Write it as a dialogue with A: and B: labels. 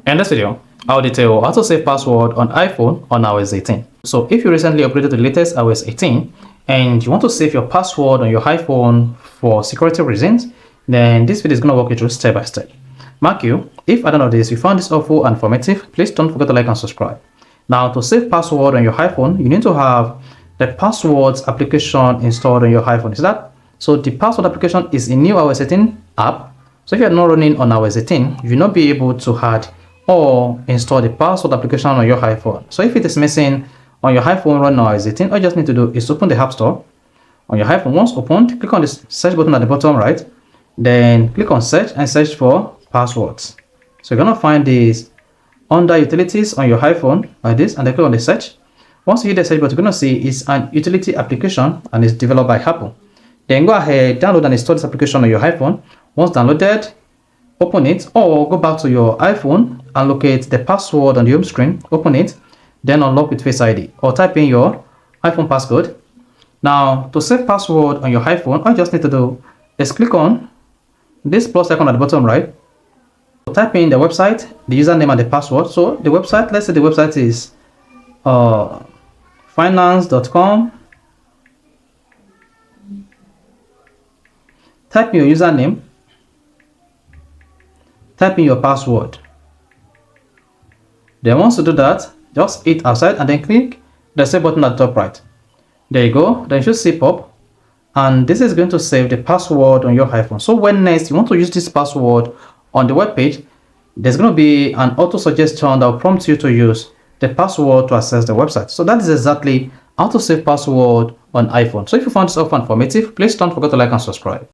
A: In this video, I'll detail how to save password on iPhone on iOS 18. So if you recently upgraded to the latest iOS 18 and you want to save your password on your iPhone for security reasons, then this video is going to walk you through step by step. Mark you, if at the end of this you found this helpful and informative, please don't forget to like and subscribe. Now, to save password on your iPhone, you need to have the passwords application installed on your iPhone. Is that? So the password application is a new iOS 18 app. So if you're not running on iOS 18, you will not be able to add or install the password application on your iPhone. So if it is missing on your iPhone running on iOS 18, all you just need to do is open the App Store on your iPhone. Once opened, click on the search button at the bottom right, then click on search and search for passwords. So you're gonna find this under utilities on your iPhone like this, and then click on the search. Once you hit the search button, you're gonna see it's an utility application and it's developed by Apple. Then go ahead, download and install this application on your iPhone. Once downloaded, open it, or go back to your iPhone and locate the password on the home screen, open it, then unlock with Face ID or type in your iPhone passcode. Now, to save password on your iPhone, all you just need to do is click on this plus icon at the bottom right, type in the website, the username and the password. So the website, let's say the website is finance.com. Type in your username, type in your password. Then once you do that, just hit outside and then click the save button at the top right. There you go. Then you should see pop, and this is going to save the password on your iPhone. So when next you want to use this password on the web page, there's going to be an auto suggestion that will prompt you to use the password to access the website. So that is exactly how to save password on iPhone. So if you found this helpful and informative, please don't forget to like and subscribe.